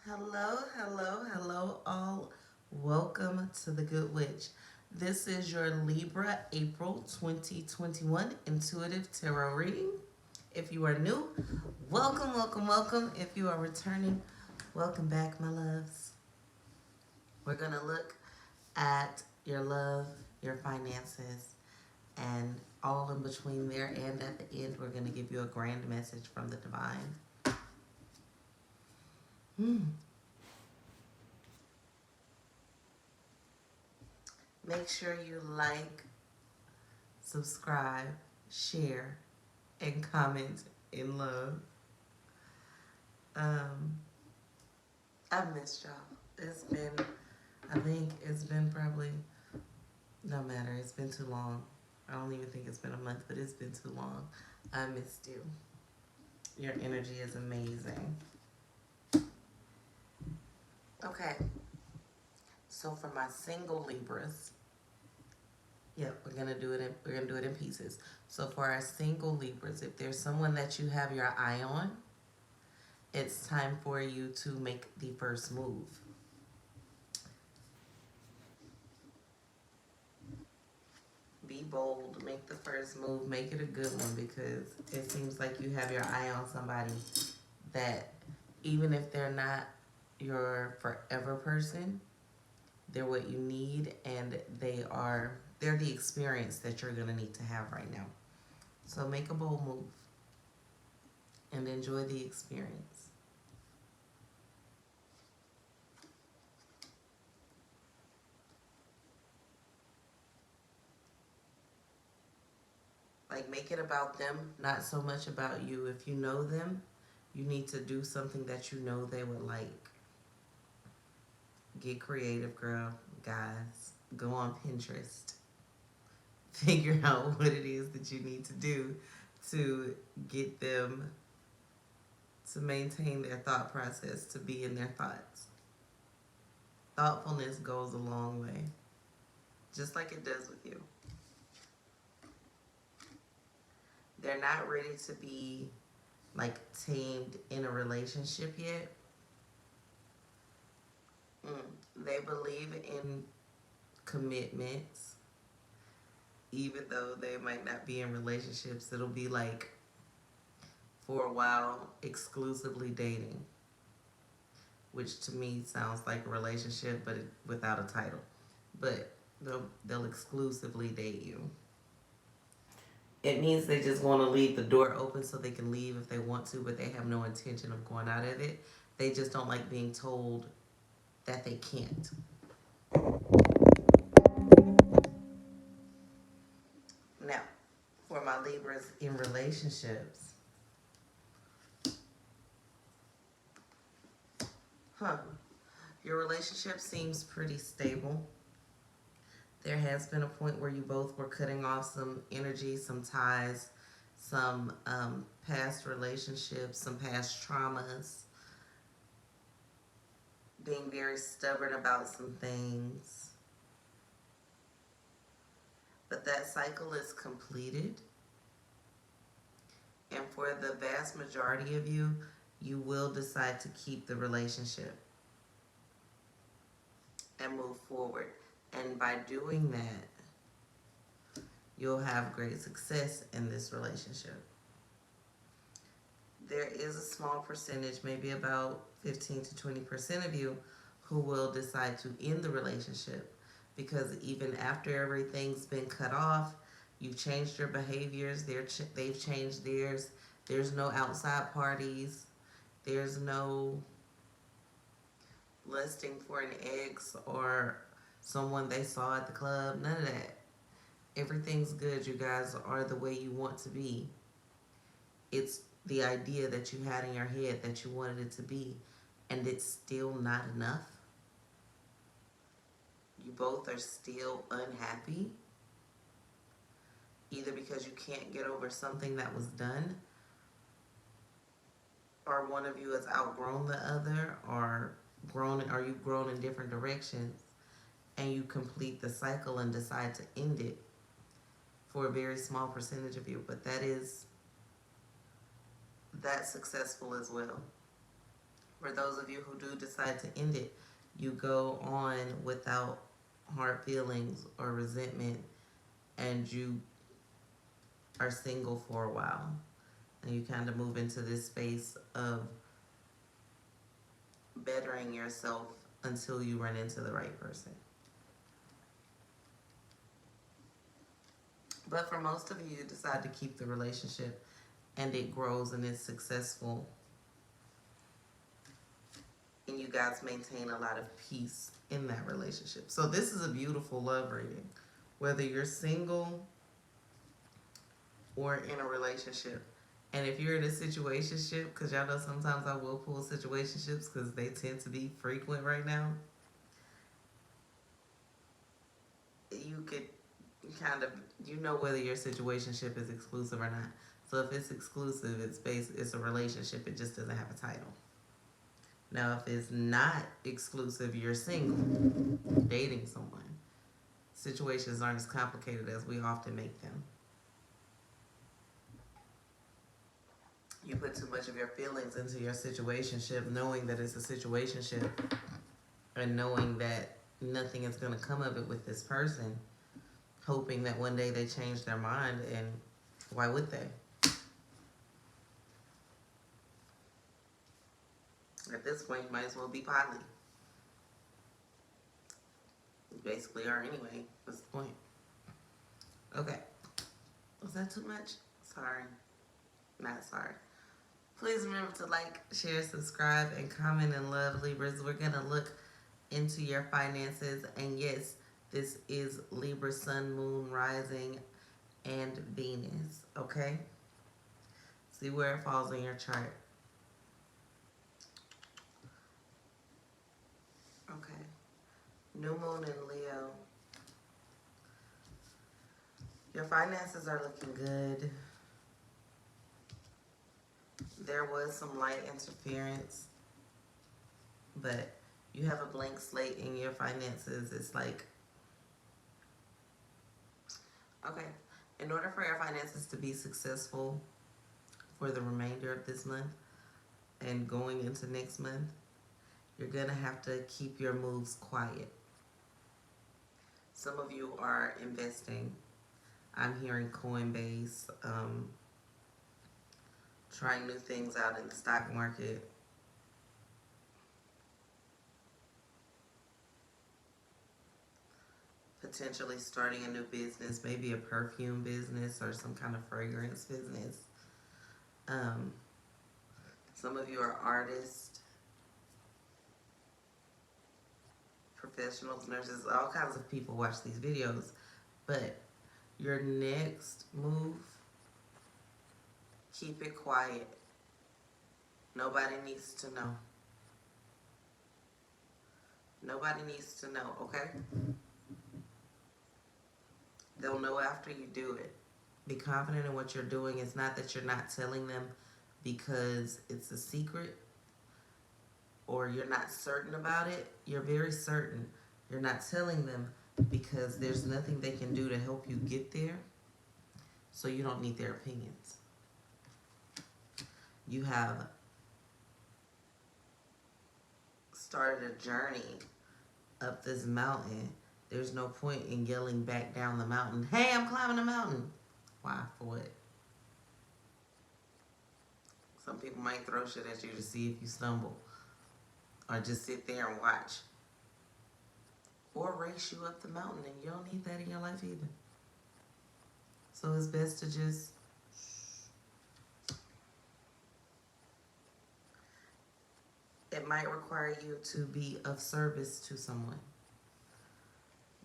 Hello, hello, hello, all. Welcome to The Good Witch. This is your Libra April 2021 Intuitive Tarot reading. If you are new, welcome, welcome, welcome. If you are returning, welcome back, my loves. We're going to look at your love, your finances, and all in between there. And at the end, we're going to give you a grand message from the divine. Make sure you like, subscribe, share, and comment in love. Um, I've missed y'all. I think it's been probably, no matter, it's been too long. I don't even think it's been a month, but it's been too long. I missed you. Your energy is amazing. Okay, so for my single Libras, we're gonna do it in pieces. So for our single Libras, if there's someone that you have your eye on, it's time for you to make the first move. Be bold, make the first move, make it a good one, because it seems like you have your eye on somebody that, even if they're not your forever person, they're what you need, and they're the experience that you're gonna need to have right now. So make a bold move and enjoy the experience. Like, make it about them, not so much about you. If you know them, you need to do something that you know they would like. Get creative, girl, guys. Go on Pinterest. Figure out what it is that you need to do to get them to maintain their thought process, to be in their thoughts. Thoughtfulness goes a long way, just like it does with you. They're not ready to be like tamed in a relationship yet. They believe in commitments, even though they might not be in relationships. It'll be like, for a while, exclusively dating, which to me sounds like a relationship, but without a title. But they'll exclusively date you. It means they just want to leave the door open so they can leave if they want to, but they have no intention of going out of it. They just don't like being told that they can't. Now, for my Libras in relationships, huh? Your relationship seems pretty stable. There has been a point where you both were cutting off some energy, some ties, some past relationships, some past traumas, being very stubborn about some things. But that cycle is completed. And for the vast majority of you, you will decide to keep the relationship and move forward. And by doing that, you'll have great success in this relationship. There is a small percentage, maybe about 15 to 20% of you, who will decide to end the relationship, because even after everything's been cut off, you've changed your behaviors, they've changed theirs. There's no outside parties. There's no lusting for an ex or someone they saw at the club. None of that. Everything's good. You guys are the way you want to be. It's the idea that you had in your head that you wanted it to be, and it's still not enough. You both are still unhappy, either because you can't get over something that was done, or one of you has outgrown the other, or you've grown in different directions, and you complete the cycle and decide to end it for a very small percentage of you. But that's successful as well. For those of you who do decide to end it, you go on without hard feelings or resentment, and you are single for a while. And you kind of move into this space of bettering yourself until you run into the right person. But for most of you, you decide to keep the relationship and it grows and it's successful. And you guys maintain a lot of peace in that relationship. So this is a beautiful love reading. Whether you're single or in a relationship. And if you're in a situationship, because y'all know sometimes I will pull situationships because they tend to be frequent right now. You could kind of, you know whether your situationship is exclusive or not. So if it's exclusive, it's a relationship. It just doesn't have a title. Now, if it's not exclusive, you're single, dating someone. Situations aren't as complicated as we often make them. You put too much of your feelings into your situationship, knowing that it's a situationship, and knowing that nothing is going to come of it with this person, hoping that one day they change their mind, and why would they? At this point, you might as well be poly. You basically are anyway. What's the point? Okay. Was that too much? Sorry. Not sorry. Please remember to like, share, subscribe, and comment and love, Libras. We're going to look into your finances. And yes, this is Libra, Sun, Moon, Rising, and Venus. Okay? See where it falls in your chart. Okay. New Moon in Leo. Your finances are looking good. There was some light interference, but you have a blank slate in your finances. It's like, okay, in order for your finances to be successful for the remainder of this month and going into next month, you're going to have to keep your moves quiet. Some of you are investing. I'm hearing Coinbase, trying new things out in the stock market. Potentially starting a new business, maybe a perfume business or some kind of fragrance business. Some of you are artists, professionals, nurses, all kinds of people watch these videos. But your next move, keep it quiet. Nobody needs to know. Nobody needs to know, okay? They'll know after you do it. Be confident in what you're doing. It's not that you're not telling them because it's a secret or you're not certain about it. You're very certain. You're not telling them because there's nothing they can do to help you get there. So you don't need their opinions. You have started a journey up this mountain. There's no point in yelling back down the mountain, hey, I'm climbing the mountain. Why? For what? Some people might throw shit at you to see if you stumble. Or just sit there and watch. Or race you up the mountain, and you don't need that in your life either. So it's best to just it might require you to be of service to someone.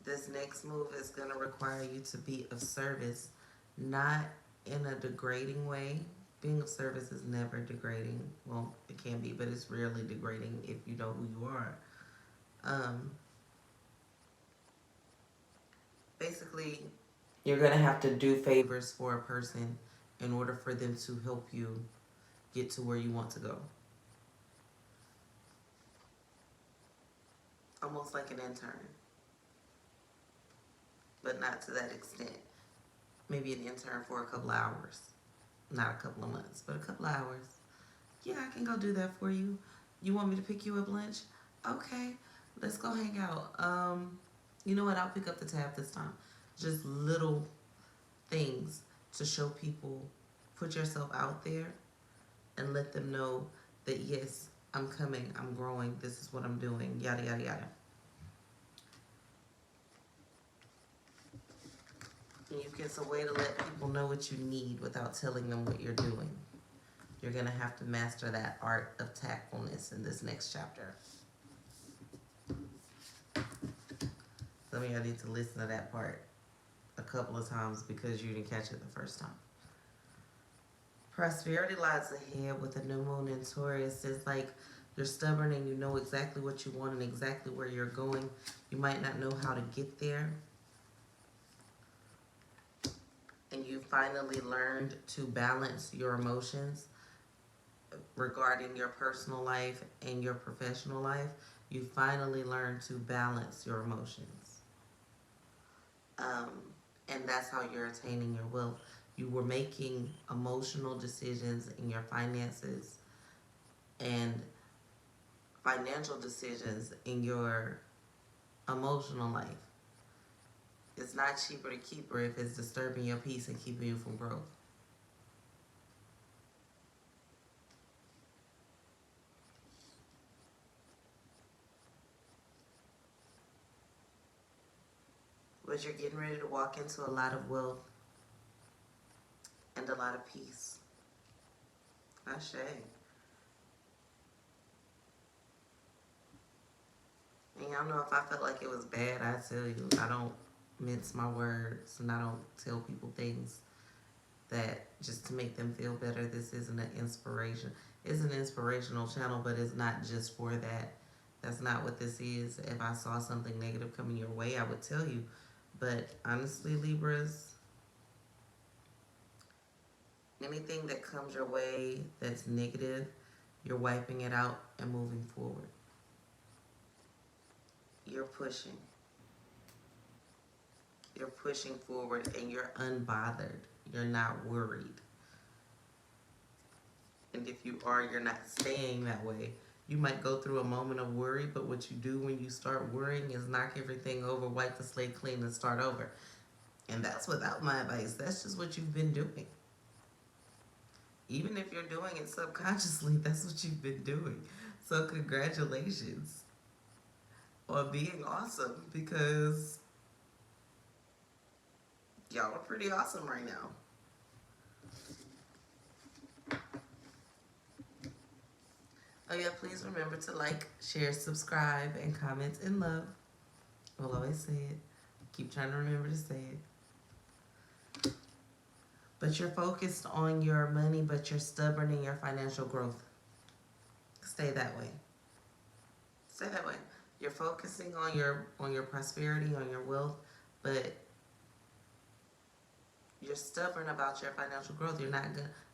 This next move is going to require you to be of service, not in a degrading way. Being of service is never degrading. Well, it can be, but it's rarely degrading if you know who you are. Basically, you're going to have to do favors for a person in order for them to help you get to where you want to go. Almost like an intern. But not to that extent. Maybe an intern for a couple hours. Not a couple of months, but a couple of hours. Yeah, I can go do that for you. You want me to pick you up lunch? Okay, let's go hang out. You know what? I'll pick up the tab this time. Just little things to show people, put yourself out there and let them know that yes, I'm coming, I'm growing, this is what I'm doing, yada, yada, yada. And it's a way to let people know what you need without telling them what you're doing. You're going to have to master that art of tactfulness in this next chapter. Some of y'all need to listen to that part a couple of times because you didn't catch it the first time. Prosperity lies ahead with the new moon in Taurus. It's like you're stubborn and you know exactly what you want and exactly where you're going. You might not know how to get there. And you finally learned to balance your emotions regarding your personal life and your professional life. You finally learned to balance your emotions. And that's how you're attaining your wealth. You were making emotional decisions in your finances and financial decisions in your emotional life. It's not cheaper to keep her if it's disturbing your peace and keeping you from growth. But you're getting ready to walk into a lot of wealth and a lot of peace. Ashe. And y'all know if I felt like it was bad, I tell you. I don't mince my words and I don't tell people things that just to make them feel better. This isn't an inspiration. It's an inspirational channel, but it's not just for that. That's not what this is. If I saw something negative coming your way, I would tell you. But honestly, Libras, anything that comes your way that's negative, you're wiping it out and moving forward. You're pushing. You're pushing forward and you're unbothered. You're not worried. And if you are, you're not staying that way. You might go through a moment of worry, but what you do when you start worrying is knock everything over, wipe the slate clean, and start over. And that's without my advice. That's just what you've been doing. Even if you're doing it subconsciously, that's what you've been doing. So congratulations on being awesome because y'all are pretty awesome right now. Oh yeah, please remember to like, share, subscribe, and comment in love. We'll always say it. Keep trying to remember to say it. But you're focused on your money, but you're stubborn in your financial growth. Stay that way. Stay that way. You're focusing on your prosperity, on your wealth, but you're stubborn about your financial growth.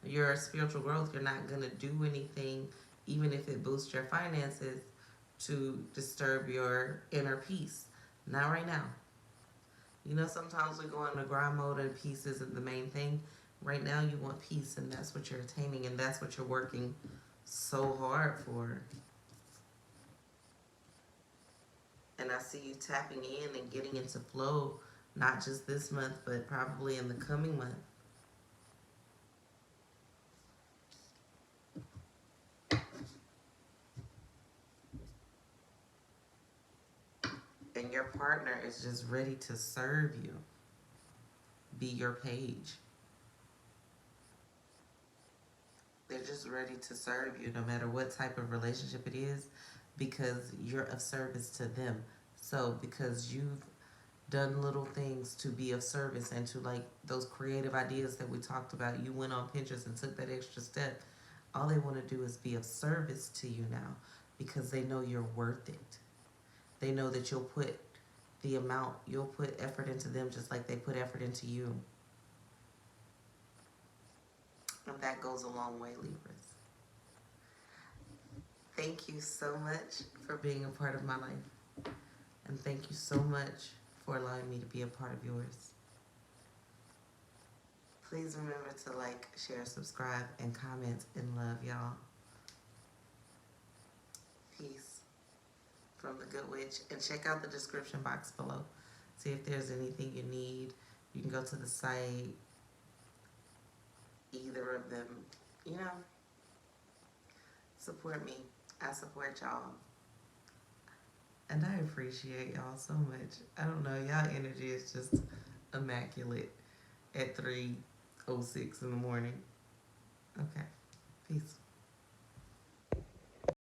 Your spiritual growth. You're not gonna do anything, even if it boosts your finances, to disturb your inner peace. Not right now. You know, sometimes we go into grind mode and peace isn't the main thing. Right now, you want peace, and that's what you're attaining, and that's what you're working so hard for. And I see you tapping in and getting into flow, not just this month, but probably in the coming month. And your partner is just ready to serve you, be your page. They're just ready to serve you no matter what type of relationship it is because you're of service to them. So because you've done little things to be of service and to like those creative ideas that we talked about, you went on Pinterest and took that extra step. All they want to do is be of service to you now because they know you're worth it. They know that you'll put effort into them just like they put effort into you. And that goes a long way, Libras. Thank you so much for being a part of my life. And thank you so much for allowing me to be a part of yours. Please remember to like, share, subscribe, and comment in love, y'all. Peace from the Good Witch. And check out the description box below. See if there's anything you need. You can go to the site, either of them, you know, support me. I support y'all. And I appreciate y'all so much. I don't know, y'all energy is just immaculate at 3:06 in the morning. Okay, peace.